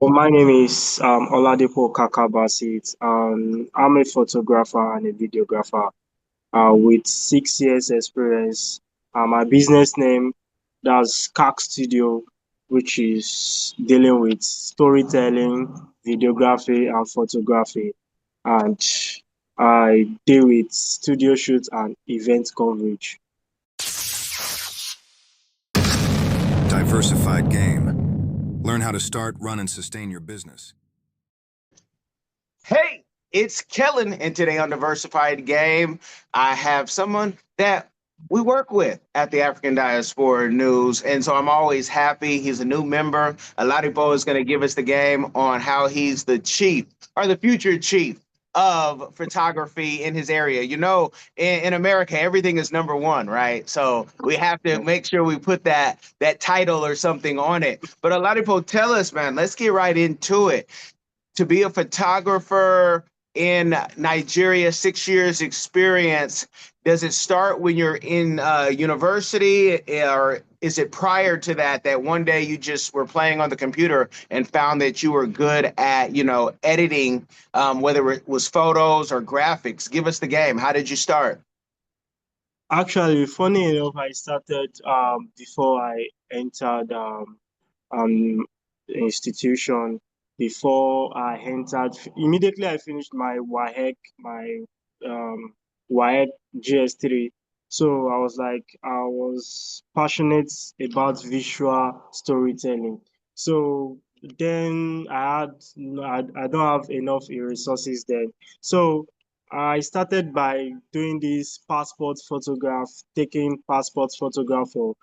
Well, my name is Oladepo Kaka Baseet. I'm a photographer and a videographer with 6 years experience. My business name, that's Kak Studio, which is dealing with storytelling, videography, and photography. And I deal with studio shoots and event coverage. Diversified Game. Learn how to start, run, and sustain your business. Hey, it's Kellen, and today on Diversified Game, I have someone that we work with at the African Diaspora News, and so I'm always happy. He's a new member. Oladipo is going to give us the game on how he's the chief or the future chief of photography in his area. In America, everything is number one, right? So we have to make sure we put that title or something on it. But Oladipo, tell us, man, let's get right into it. To be a photographer in Nigeria, 6 years experience, does it start when you're in university, or is it prior to that one day you just were playing on the computer and found that you were good at, editing, whether it was photos or graphics? Give us the game. How did you start? Actually, funny enough, I started before I entered um institution. Before I entered, immediately I finished my um WAEC GS3. So I was passionate about visual storytelling. So then I don't have enough resources then. So I started by doing this passport photograph, taking passport photograph for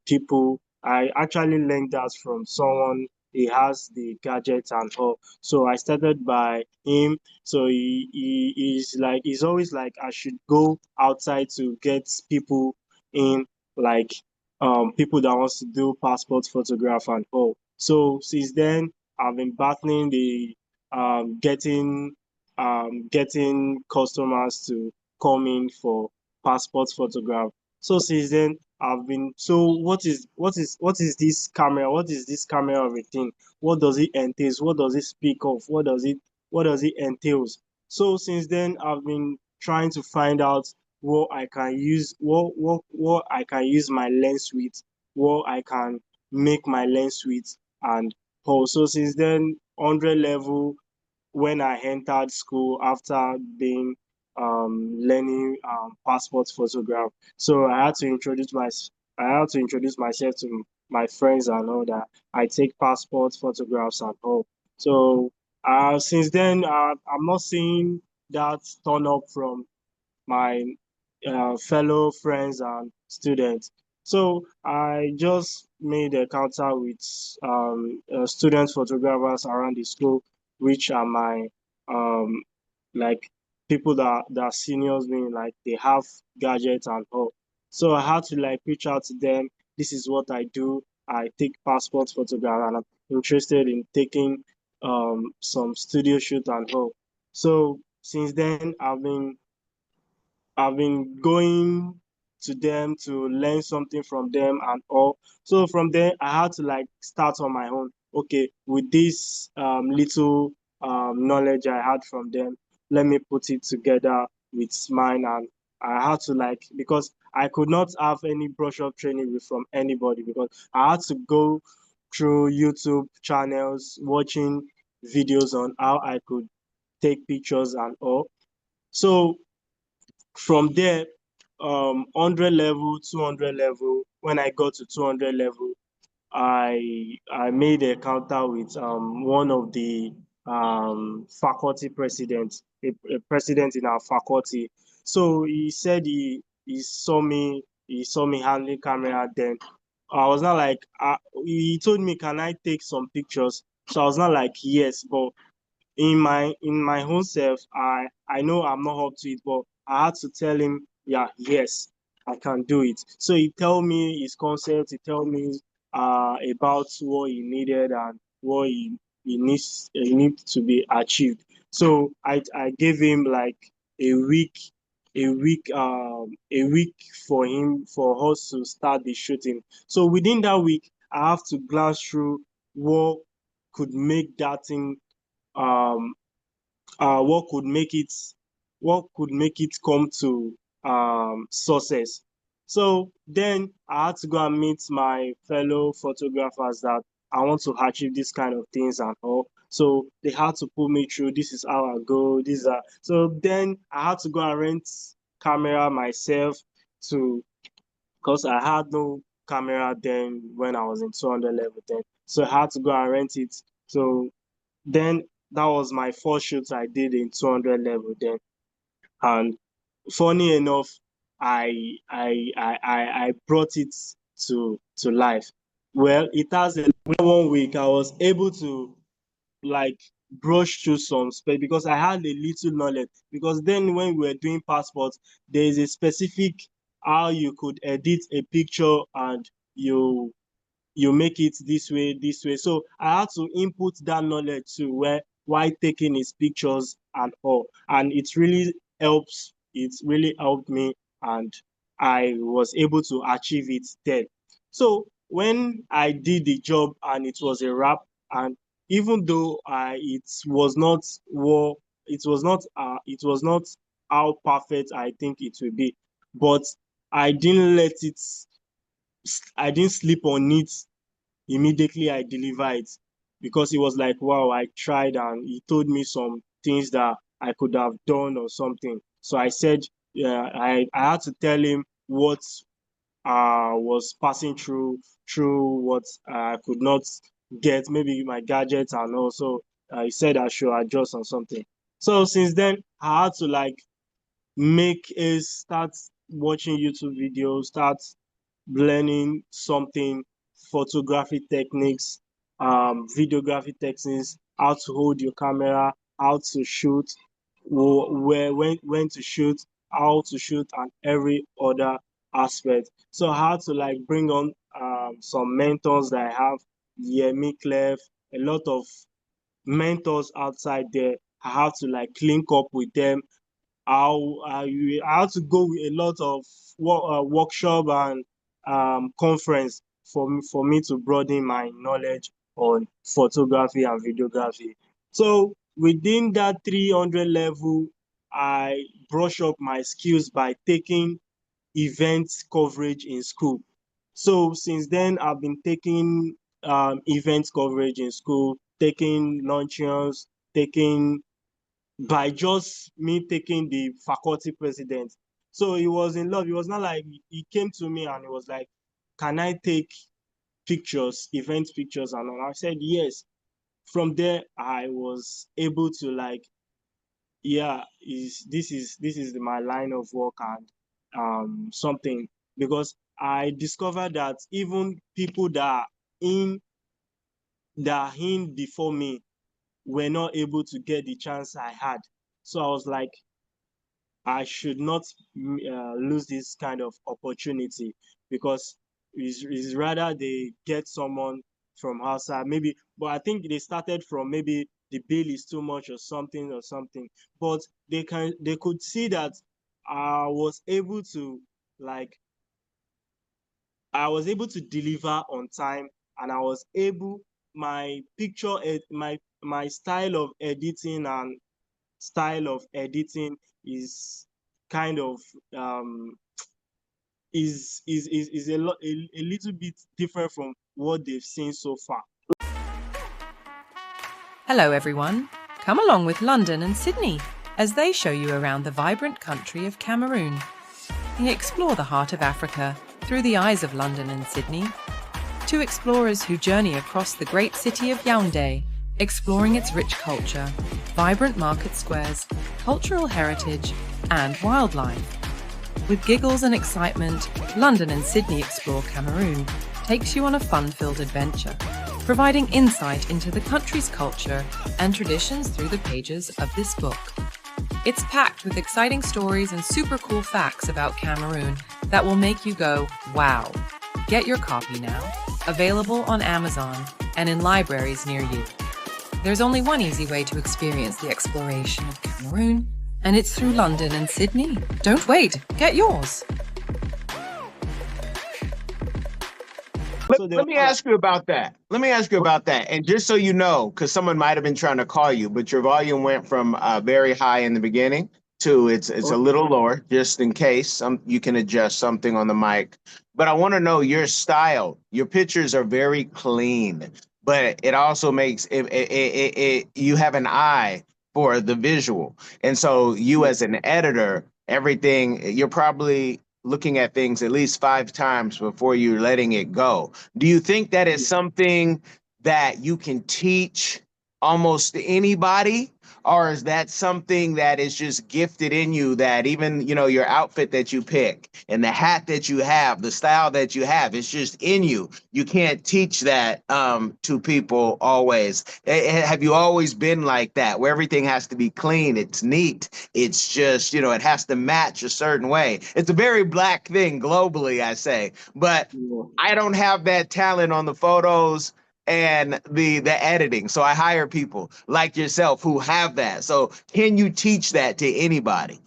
people. I actually learned that from someone. He has the gadgets and all. So I started by him. So he's always like I should go outside to get people in, like people that wants to do passport photograph and all. So since then I've been battling the getting getting customers to come in for passport photograph. So since then, I've been so what is this camera? What is this camera of a thing? What does it entails? What does it speak of? What does it entails? So since then, I've been trying to find out what I can use, what I can use my lens with, what I can make my lens with, and also since then, 100 level when I entered school after being learning passport photograph. So I had to introduce myself to my friends and all that. I take passport photographs and all. So since then, I'm not seeing that turn up from my fellow friends and students. So I just made a encounter with student photographers around the school, which are my um, like people that seniors me, like they have gadgets and all. So I had to like reach out to them. This is what I do. I take passport photograph and I'm interested in taking some studio shoot and all. So since then I've been going to them to learn something from them and all. So from there, I had to like start on my own. Okay, with this little knowledge I had from them, let me put it together with mine. And I had to like, because I could not have any brush up training from anybody, because I had to go through YouTube channels, watching videos on how I could take pictures and all. So from there, 100 level, 200 level, when I got to 200 level, I made a encounter with one of the faculty presidents, a president in our faculty. So he said he saw me handling camera. Then I was not like he told me, can I take some pictures? So I was not like yes, but in my own self, I know I'm not up to it, but I had to tell him, yeah, yes, I can do it. So he tell me his concept, he tell me about what he needed and what he needs to be achieved. So I gave him like a week a week for us to start the shooting. So within that week, I have to glance through what could make that thing um what could make it come to success. So then I had to go and meet my fellow photographers that I want to achieve this kind of things and all. So they had to put me through. This is how I go. These are so. Then I had to go and rent camera myself to because I had no camera then when I was in 200 level then. So I had to go and rent it. So then that was my first shoot I did in 200 level then. And funny enough, I brought it to life. Well, it has a 1 week I was able to like brush through some space because I had a little knowledge. Because then when we were doing passports, there is a specific how you could edit a picture and you make it this way, this way. So I had to input that knowledge to where while taking his pictures and all. And it really helps. It really helped me and I was able to achieve it then. So when I did the job and it was a wrap, and even though it was not how perfect I think it will be, but I didn't let it I didn't sleep on it immediately I deliver it because it was like, wow, I tried and he told me some things that I could have done or something. So I said, yeah, I had to tell him what was passing through what I could not get, maybe my gadgets and also he said I should adjust on something. So since then I had to like make a start watching YouTube videos, start learning something, photography techniques, videography techniques, how to hold your camera, how to shoot, where when to shoot, how to shoot, and every other aspect. So I had to like bring on some mentors that I have, Yemi Clef, a lot of mentors outside there. I have to like link up with them I had to go with a lot of workshop and conference for me to broaden my knowledge on photography and videography. So within that 300 level, I brush up my skills by taking event coverage in school. So since then, I've been taking event coverage in school, taking luncheons, taking by just me taking the faculty president. So he was in love. It was not like he came to me and he was like, can I take pictures, event pictures and all? I said yes. From there, I was able to like, yeah, this is my line of work and something because I discovered that even people in that are in before me were not able to get the chance I had. So I was like, I should not lose this kind of opportunity because it's rather they get someone from outside, maybe, but I think they started from maybe the bill is too much or something, but they could see that I was able to like I was able to deliver on time and I was able my picture my style of editing and style of editing is kind of is a little bit different from what they've seen so far. Hello everyone. Come along with London and Sydney as they show you around the vibrant country of Cameroon. We explore the heart of Africa through the eyes of London and Sydney. Two explorers who journey across the great city of Yaoundé, exploring its rich culture, vibrant market squares, cultural heritage, and wildlife. With giggles and excitement, London and Sydney Explore Cameroon takes you on a fun-filled adventure, providing insight into the country's culture and traditions through the pages of this book. It's packed with exciting stories and super cool facts about Cameroon that will make you go, wow. Get your copy now, available on Amazon and in libraries near you. There's only one easy way to experience the exploration of Cameroon, and it's through London and Sydney. Don't wait, get yours. So they were Let me all like, ask you about that. Let me ask you about that. And just so you know, because someone might have been trying to call you, but your volume went from very high in the beginning to it's a okay, little lower, just in case you can adjust something on the mic. But I want to know your style. Your pictures are very clean, but it also makes you have an eye for the visual. And so you yeah, as an editor, everything you're probably looking at things at least 5 times before you're letting it go. Do you think that is yeah. something that you can teach almost anybody? Or is that something that is just gifted in you that even, your outfit that you pick and the hat that you have, the style that you have, it's just in you. You can't teach that to people always. Have you always been like that, where everything has to be clean, it's neat, it's just, it has to match a certain way? It's a very black thing globally, I say, but Yeah. I don't have that talent on the photos and the editing. So I hire people like yourself who have that. So can you teach that to anybody?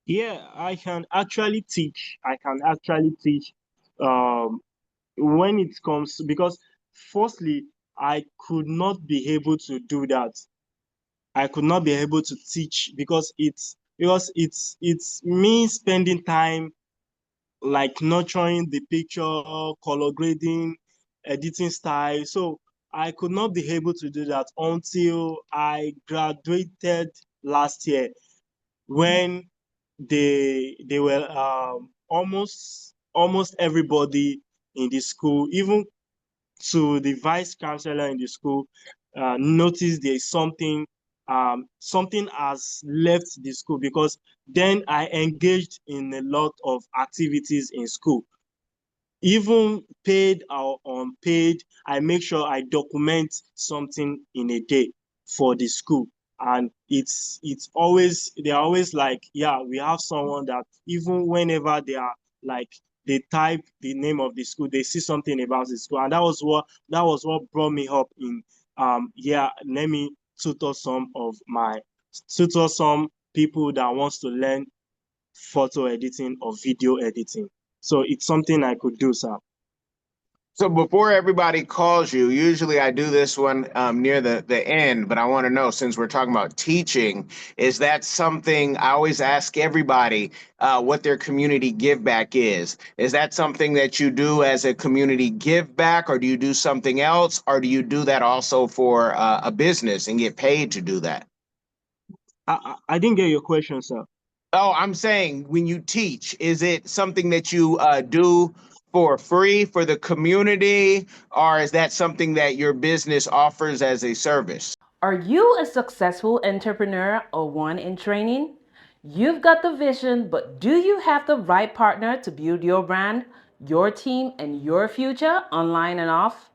Yeah, I can actually teach. I can actually teach um, when it comes to, because firstly, I could not be able to do that. I could not be able to teach because it's me spending time like nurturing the picture, color grading, editing style. So I could not be able to do that until I graduated last year when they were almost everybody in the school, even to the vice chancellor in the school, noticed there's something has left the school, because then I engaged in a lot of activities in school, even paid or unpaid. I make sure I document something in a day for the school. And it's always, they're always like, yeah, we have someone that even whenever they are like, they type the name of the school, they see something about the school. And that was what brought me up in yeah, let me tutor some people that wants to learn photo editing or video editing. So it's something I could do, sir. So before everybody calls you, usually I do this one near the end, but I want to know, since we're talking about teaching, is that something I always ask everybody what their community give back is? Is that something that you do as a community give back, or do you do something else, or do you do that also for a business and get paid to do that? I didn't get your question, sir. Oh, I'm saying when you teach, is it something that you do for free for the community, or is that something that your business offers as a service? Are you a successful entrepreneur or one in training? You've got the vision, but do you have the right partner to build your brand, your team, and your future online and off?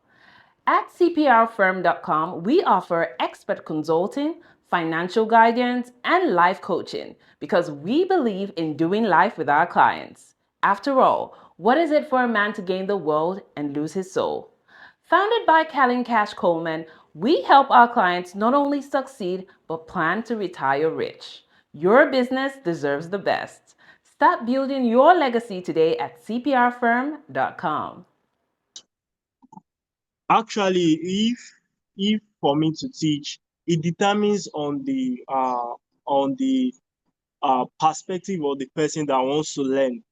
At cprfirm.com, we offer expert consulting, financial guidance, and life coaching because we believe in doing life with our clients. After all, what is it for a man to gain the world and lose his soul? Founded by Callan Cash Coleman, we help our clients not only succeed but plan to retire rich. Your business deserves the best. Start building your legacy today at cprfirm.com. Actually, if for me to teach, it determines on the perspective of the person that wants to learn.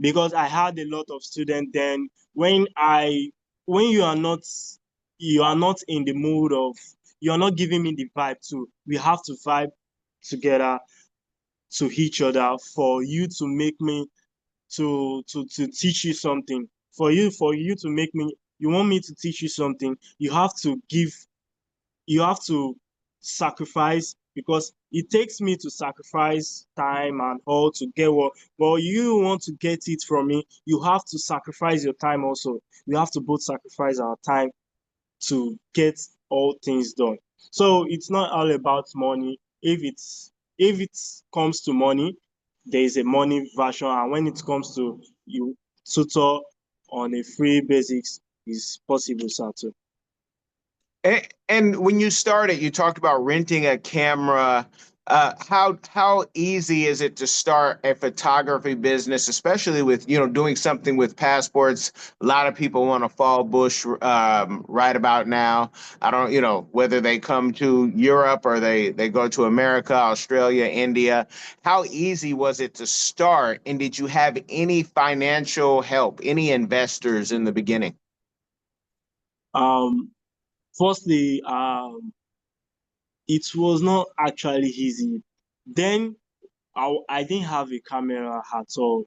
Because I had a lot of students then, when you are not in the mood of, you're not giving me the vibe too. We have to vibe together to each other for you to make me to teach you something. For you to make me, you want me to teach you something, you have to sacrifice, because it takes me to sacrifice time and all to get what, but you want to get it from me, you have to sacrifice your time also. We have to both sacrifice our time to get all things done. So it's not all about money. If it comes to money, there is a money version, and when it comes to you tutor on a free basics, is possible, sir, too. And when you started, you talked about renting a camera. How easy is it to start a photography business, especially with doing something with passports? A lot of people want to fall bush right about now. I don't, whether they come to Europe or they go to America, Australia, India. How easy was it to start, and did you have any financial help, any investors in the beginning? Um, Firstly, it was not actually easy. Then I didn't have a camera at all.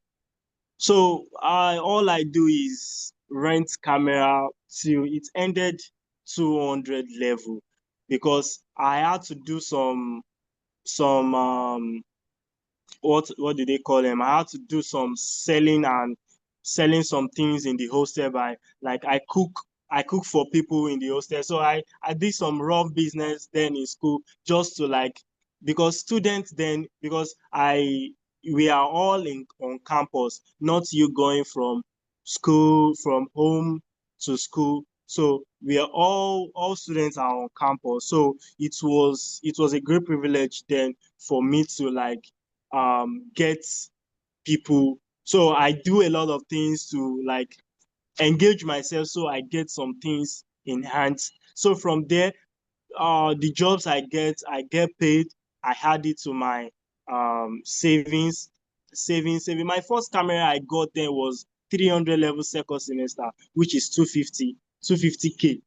So all I do is rent camera till it ended 200 level because I had to do some what do they call them? I had to do some selling and selling some things in the hostel by like I cook for people in the hostel. So I did some rough business then in school just to like because students then because I we are all in on campus, not you going from school from home to school. So we are all students are on campus. So it was a great privilege then for me to like get people. So I do a lot of things to like engage myself so I get some things in hand. So from there, the jobs I get paid, I add it to my saving. My first camera I got then was 300 level second semester, which is 250k,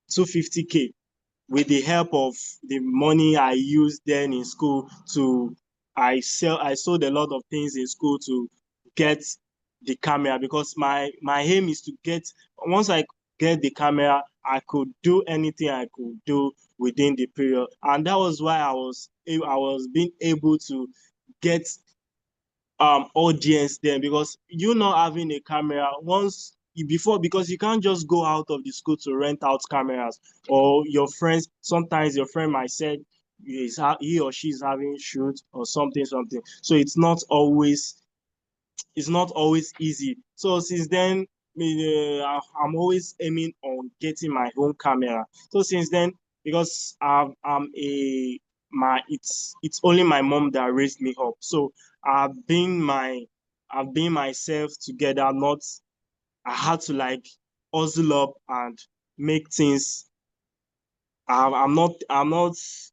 250k. With the help of the money I used then in school to I sold a lot of things in school to get the camera because my aim is to get once I get the camera I could do anything I could do within the period, and that was why I was being able to get audience then because you not having a camera once before because you can't just go out of the school to rent out cameras or your friends sometimes your friend might say he or she is having shoot or something so it's not always easy. So since then, I'm always aiming on getting my own camera. So since then, because I'm a my it's only my mom that raised me up. So I've been my I've been myself together. Not I had to like hustle up and make things I'm not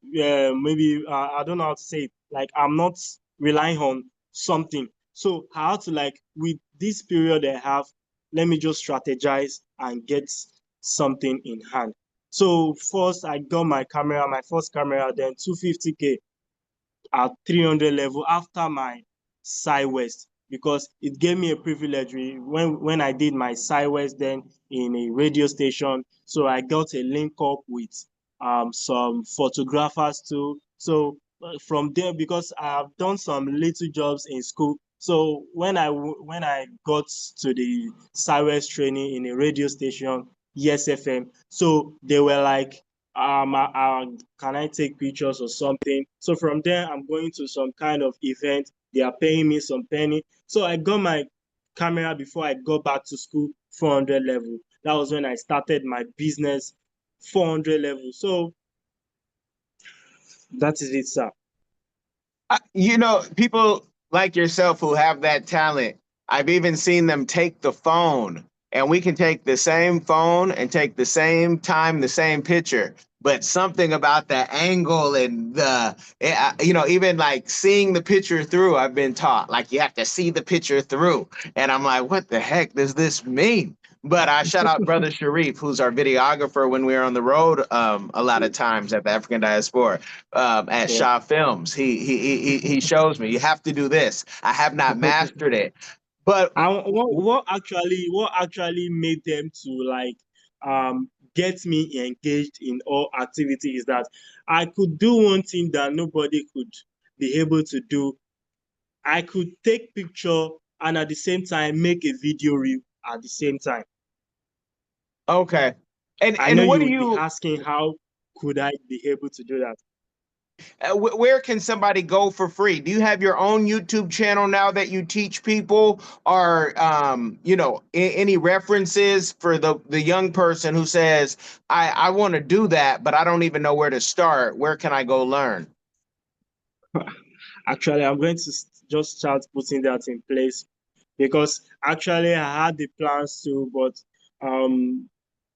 maybe I don't know how to say it. Like I'm not relying on something. So I had to like with this period I have, let me just strategize and get something in hand. So first I got my first camera, then 250k at 300 level after my West because it gave me a privilege when I did my West then in a radio station. So I got a link up with some photographers too. So from there, because I have done some little jobs in school. So when I got to the West training in a radio station, Yes FM, so they were like can I take pictures or something? So from there, I'm going to some kind of event. They are paying me some penny. So I got my camera before I go back to school, 400 level. That was when I started my business, 400 level. So that is it, sir. People like yourself who have that talent, I've even seen them take the phone, and we can take the same phone and take the same time, the same picture. But something about the angle and even like seeing the picture through, I've been taught like you have to see the picture through. And I'm like, what the heck does this mean? But I shout out Brother Sharif, who's our videographer when we're on the road a lot of times at the African Diaspora at Yeah. Shaw Films. He shows me you have to do this. I have not mastered it, but And what actually made them to like get me engaged in all activity is that I could do one thing that nobody could be able to do. I could take picture and at the same time make a video reel at the same time. okay. And I know and what you do would be you? asking how could I be able to do that? Where can somebody go for free? Do you have your own YouTube channel now that you teach people, or any references for the young person who says, I want to do that, but I don't even know where to start. Where can I go learn? Actually, I'm going to just start putting that in place because actually I had the plans to, but um,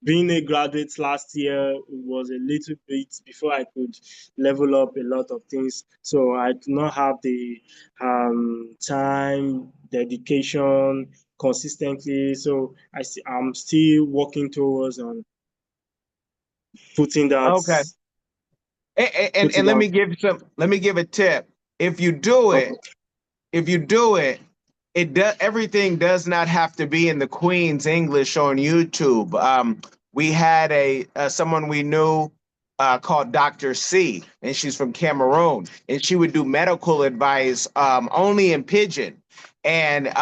being a graduate last year was a little bit before I could level up a lot of things. So I do not have the time, dedication consistently. So I'm still working towards putting that Okay. And putting let that. me give a tip. If you do Okay. it, if you do it, everything does not have to be in the Queen's English on YouTube. We had someone we knew called Dr. C, and she's from Cameroon, and she would do medical advice only in pidgin. And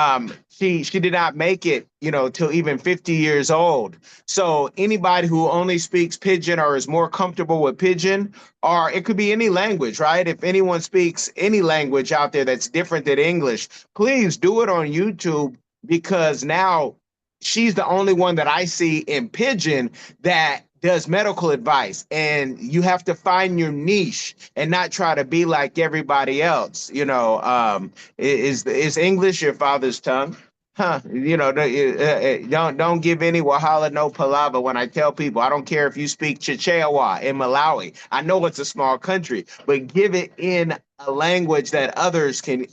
she did not make it, till even 50 years old. So anybody who only speaks pidgin or is more comfortable with pidgin, or it could be any language, right? If anyone speaks any language out there that's different than English, please do it on YouTube, because now she's the only one that I see in Pigeon that does medical advice. And you have to find your niche and not try to be like everybody else. Is English your father's tongue? Huh? Don't give any wahala no palava when I tell people. I don't care if you speak Chichewa in Malawi. I know it's a small country, but give it in a language that others can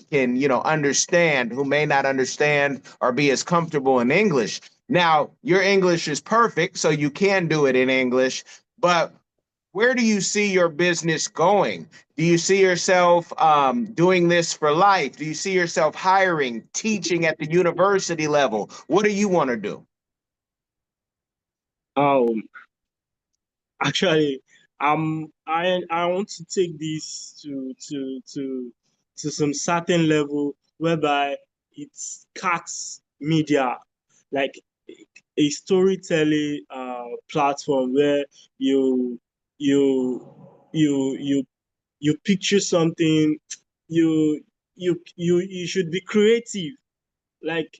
understand, who may not understand or be as comfortable in English. Now, your English is perfect, so you can do it in English, but where do you see your business going? Do you see yourself doing this for life? Do you see yourself hiring, teaching at the university level? What do you want to do? Um, Actually, I want to take this to some certain level whereby it cuts media, like a storytelling platform where you you you you picture something, you you should be creative, like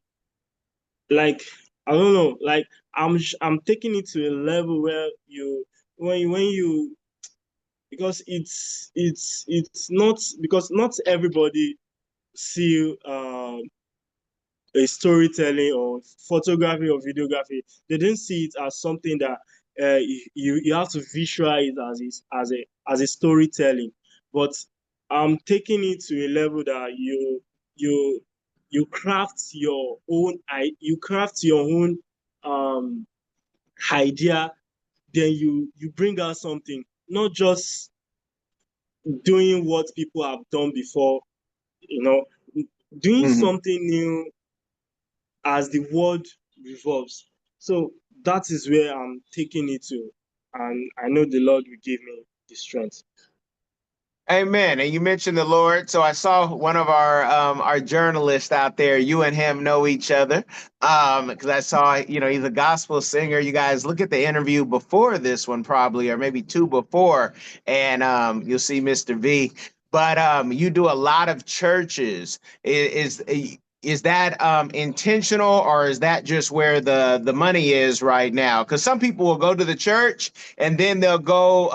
like I don't know, like I'm taking it to a level where when you because it's not because not everybody see a storytelling or photography or videography. They didn't see it as something that you have to visualize it as a storytelling. But I'm taking it to a level that you you craft your own you craft your own um idea, then you bring out something, not just doing what people have done before, you know, doing Mhm. something new as the world revolves. So that is where I'm taking it to. And I know the Lord will give me the strength. Amen. And you mentioned the Lord. So I saw one of our journalists out there. You and him know each other. Because I saw, he's a gospel singer. You guys look at the interview before this one, probably, or maybe two before, and you'll see Mr. V. But you do a lot of churches. Is that intentional, or is that just where the money is right now? Because some people will go to the church and then they'll go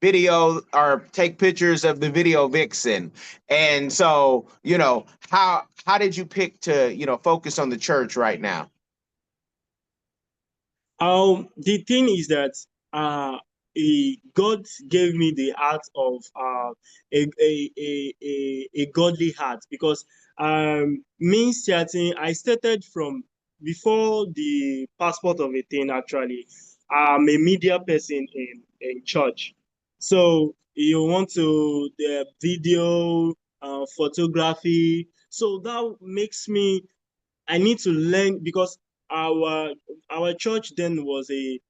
video or take pictures of the video vixen. And so, how did you pick to, focus on the church right now? The thing is that uh, God gave me the heart of a godly heart because me starting, I started from before the passport of a thing. Actually, I'm a media person in church, so you want to the video, photography, so that makes me I need to learn because our our church then was a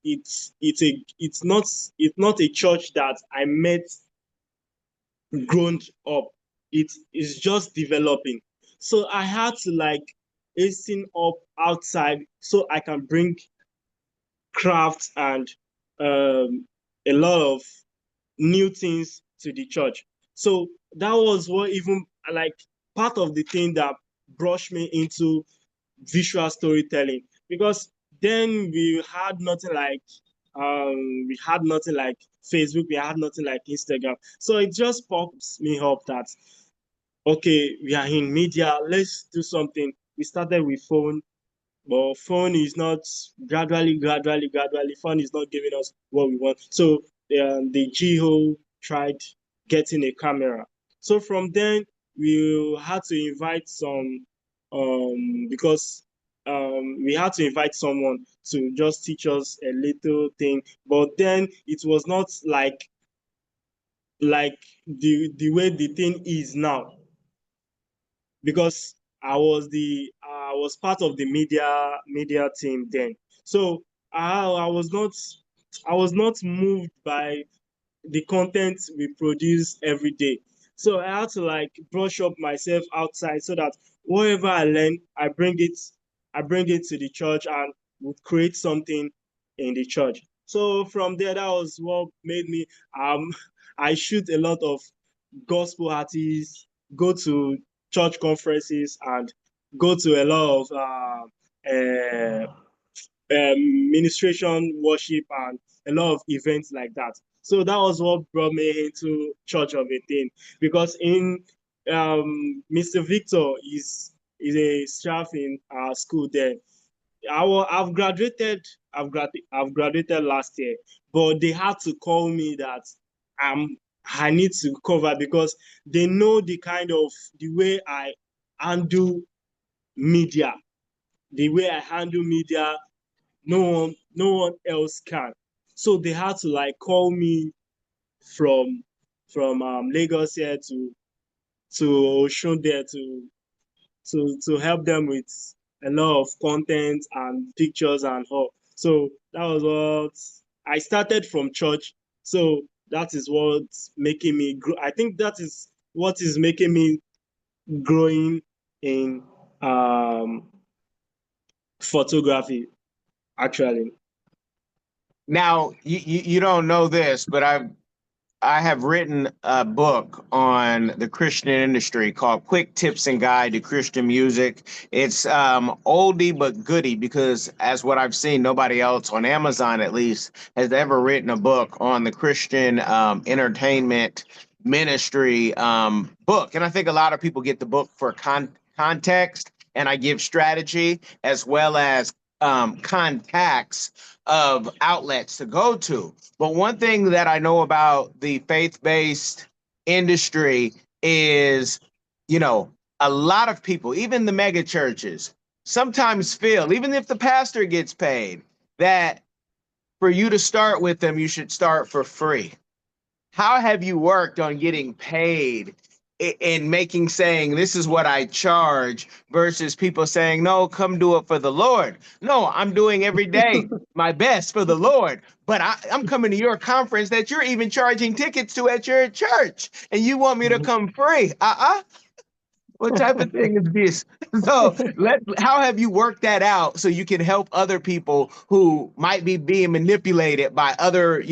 it's not a church that I met grown up. It is just developing. So I had to like hasten up outside so I can bring crafts and a lot of new things to the church. So that was what even like part of the thing that brushed me into visual storytelling because then we had nothing like We had nothing like Facebook, we had nothing like Instagram. So it just pops me up that okay, we are in media, let's do something. We started with phone, but phone is not gradually, phone is not giving us what we want. So the GO tried getting a camera. So from then we had to invite some because we had to invite someone to just teach us a little thing. But then it was not like the way the thing is now, because I was part of the media team then. So I was not moved by the content we produce every day. So I had to like brush up myself outside so that whatever I learn, I bring it to the church and would create something in the church. So from there, that was what made me I shoot a lot of gospel artists, go to church conferences, and go to a lot of ministration, worship, and a lot of events like that. So that was what brought me into Church of a Thing, because in Mr. Victor is a staff in our school there. I've graduated. I've graduated last year, but they had to call me that I'm. I need to cover because they know the way I handle media, the way I handle media. No one else can. So they had to like call me from Lagos here to Oshun there to help them with a lot of content and pictures and all. So that was what I started from church. So that is what's making me grow. I think that is what is making me growing in um, photography, actually. Now, you don't know this, but I have written a book on the Christian industry called Quick Tips and Guide to Christian Music. It's oldie but goodie because, as what I've seen, nobody else on Amazon at least has ever written a book on the Christian entertainment ministry book. And I think a lot of people get the book for context, and I give strategy as well as contacts of outlets to go to. But one thing that I know about the faith-based industry is, you know, a lot of people, even the mega churches, sometimes feel, even if the pastor gets paid, that for you to start with them, you should start for free. How have you worked on getting paid in making saying this is what I charge versus people saying, no, come do it for the Lord? No, I'm doing every day my best for the Lord, but I'm coming to your conference that you're even charging tickets to at your church, and you want me to come free? What type of thing is this? So how have you worked that out so you can help other people who might be being manipulated by other,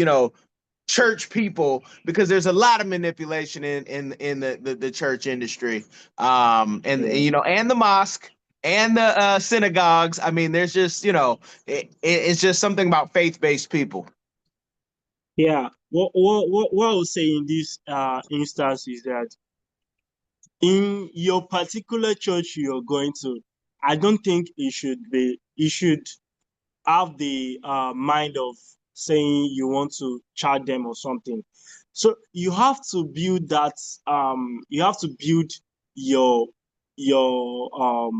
church people, because there's a lot of manipulation in the church industry, and the mosque and the synagogues. I mean, there's just it's just something about faith-based people. Yeah. What I would say in this instance is that in your particular church you're going to, I don't think you should have the mind of saying you want to charge them or something. So you have to build that you have to build your your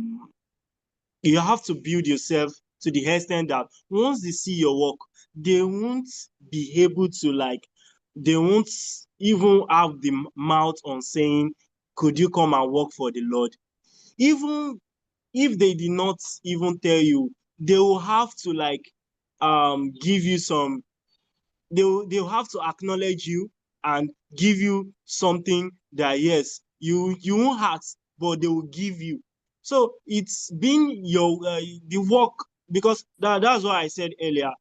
you have to build yourself to the extent that once they see your work, they won't be able to like, they won't even have the mouth on saying, could you come and work for the Lord? Even if they did not even tell you, they will have to like give you some, they'll have to acknowledge you and give you something that yes, you won't ask, but they will give you. So it's been your the work, because that's what I said earlier,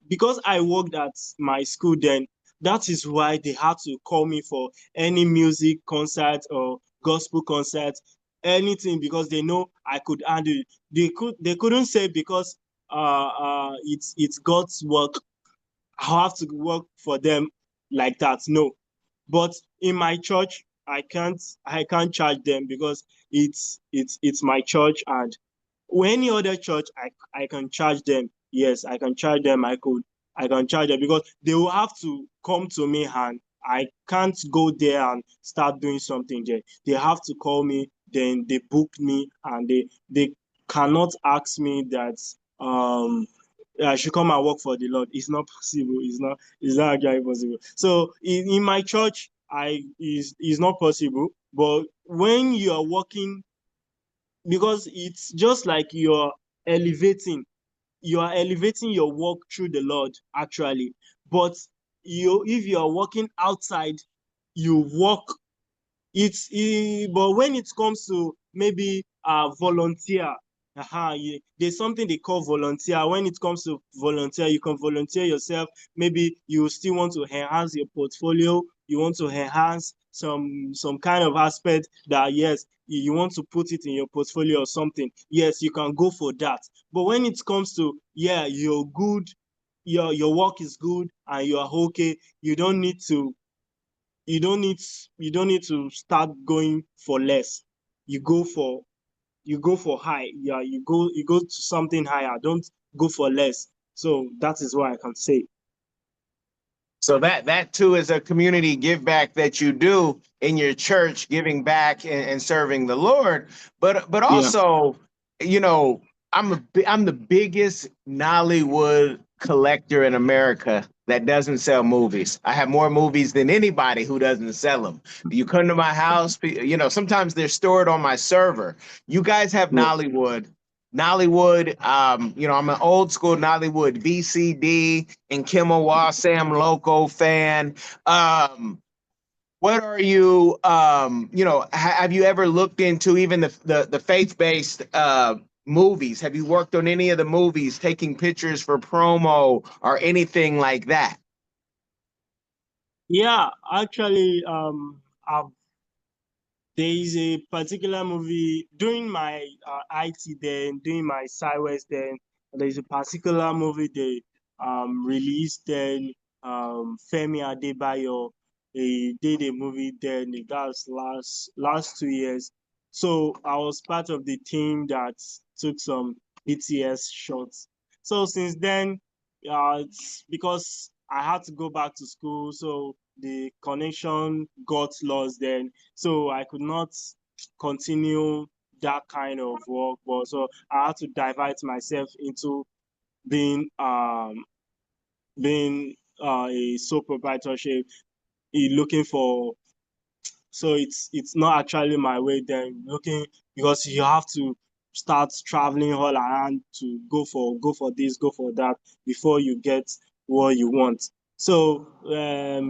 because I worked at my school then, that is why they had to call me for any music concert or gospel concert, anything, because they know I could handle it. They couldn't say because it's God's work, I'll have to work for them like that. No. But in my church, I can't charge them because it's my church, and any other church I can charge them. Yes, I can charge them. I can charge them because they will have to come to me, and I can't go there and start doing something there. They have to call me, then they book me, and they cannot ask me that I should come and work for the Lord. It's not possible. It's not actually possible. So in my church, I is not possible. But when you are working, because it's just like you are elevating your work through the Lord, actually. But if you are working outside, you work but when it comes to maybe volunteer, there's something they call volunteer. When it comes to volunteer, you can volunteer yourself. Maybe you still want to enhance your portfolio. You want to enhance some kind of aspect that, yes, you want to put it in your portfolio or something. Yes, you can go for that. But when it comes to, yeah, you're good, your work is good and you are okay, you don't need you don't need to start going for less. You go for high. Yeah, you go to something higher. Don't go for less. So that is what I can say. So that too is a community give back that you do in your church, giving back and serving the Lord. But Yeah. also, you know, I'm the biggest Nollywood collector in America that doesn't sell movies. I have more movies than anybody who doesn't sell them. You come to my house, sometimes they're stored on my server. You guys have Yeah. Nollywood, I'm an old school Nollywood VCD and Kimawa Sam Loco fan. What are you, have you ever looked into even the faith-based movies? Have you worked on any of the movies, taking pictures for promo or anything like that? Yeah, actually, I've there is a particular movie during my IT then, during my Sideways then. There is a particular movie they released then. Femi Adebayo, he did a movie then. That was last 2 years. So I was part of the team that took some BTS shots. So since then, it's because I had to go back to school, so the connection got lost then, so I could not continue that kind of work. But so I had to divert myself into being a sole proprietorship, looking for. So it's not actually my way then, looking, because you have to start traveling all around to go for this, go for that before you get what you want. So that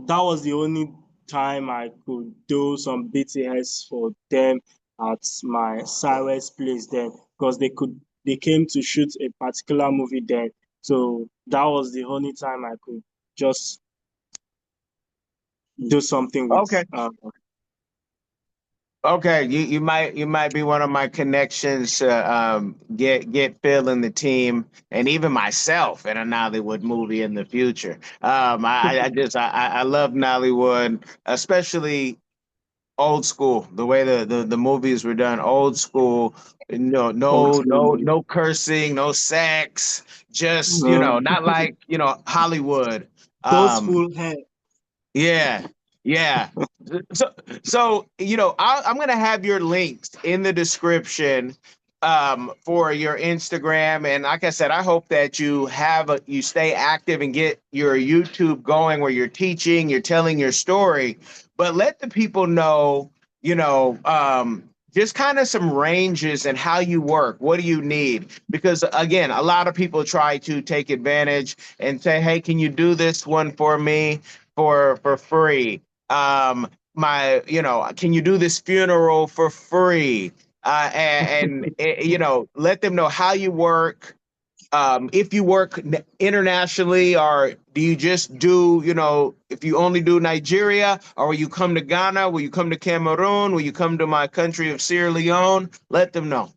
was the only time I could do some BTS for them at my Cyrus place then, because they came to shoot a particular movie then. So that was the only time I could just do something with Okay. Okay, you might be one of my connections to get Phil in the team, and even myself in a Nollywood movie in the future. I love Nollywood, especially old school. The way the movies were done, old school. No cursing, no sex. Just not like Hollywood. those Um, full hair. yeah, yeah. So I'm gonna have your links in the description for your Instagram, and like I said, I hope that you stay active and get your YouTube going where you're teaching, you're telling your story, but let the people know, just kind of some ranges and how you work. What do you need? Because again, a lot of people try to take advantage and say, "Hey, can you do this one for me for free?" Can you do this funeral for free? Let them know how you work. If you work internationally, or do you just do, if you only do Nigeria, or will you come to Ghana? Will you come to Cameroon? Will you come to my country of Sierra Leone? Let them know.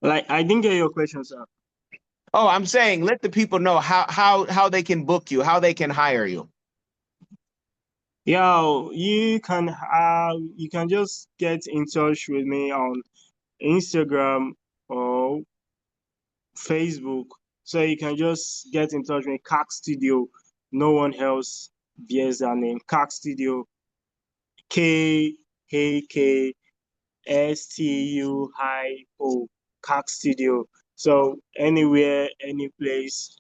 Like, I didn't get your question, sir. Oh, I'm saying let the people know how they can book you, how they can hire you. Yeah, you can just get in touch with me on Instagram or Facebook. So you can just get in touch with me, Kak Studio. No one else bears that name. Kak Studio. KAKSTUIO. Kak Studio. So anywhere, any place,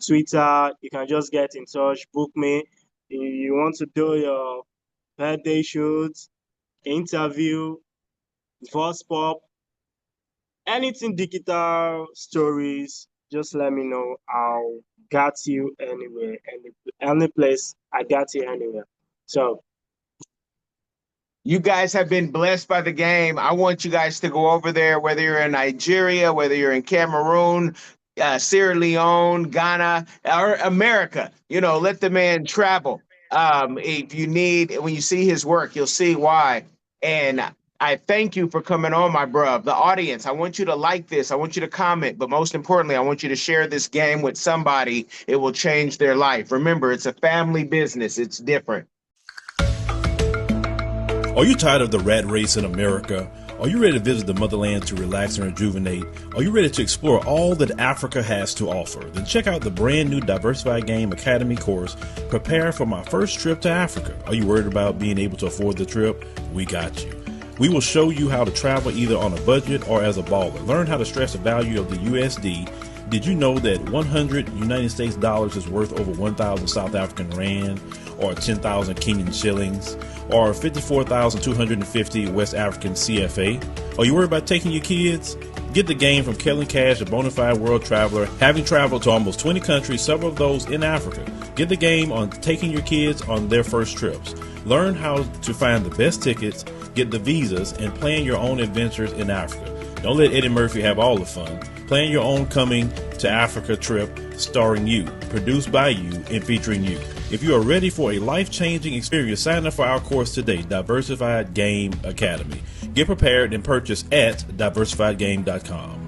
Twitter, you can just get in touch, book me. You want to do your birthday shoots, interview, voice pop, anything digital stories, just let me know. I'll got you anywhere, any place. I got you anywhere. So You guys have been blessed by the game. I want you guys to go over there, whether you're in Nigeria, whether you're in Cameroon, Sierra Leone, Ghana, or America. You know, let the man travel. If you need, when you see his work, you'll see why. And I thank you for coming on, my bruv. The audience, I want you to like this. I want you to comment. But most importantly, I want you to share this game with somebody. It will change their life. Remember, it's a family business. It's different. Are you tired of the rat race in America? Are you ready to visit the motherland to relax and rejuvenate? Are you ready to explore all that Africa has to offer? Then check out the brand new Diversified Game Academy course, Prepare for My First Trip to Africa. Are you worried about being able to afford the trip? We got you. We will show you how to travel either on a budget or as a baller. Learn how to stress the value of the USD. Did you know that 100 United States dollars is worth over 1,000 South African rand or 10,000 Kenyan shillings or 54,250 West African CFA? Are you worried about taking your kids? Get the game from Kellen Cash, a bona fide world traveler, having traveled to almost 20 countries, several of those in Africa. Get the game on taking your kids on their first trips. Learn how to find the best tickets, get the visas, and plan your own adventures in Africa. Don't let Eddie Murphy have all the fun. Plan your own coming to Africa trip starring you, produced by you, and featuring you. If you are ready for a life-changing experience, sign up for our course today, Diversified Game Academy. Get prepared and purchase at diversifiedgame.com.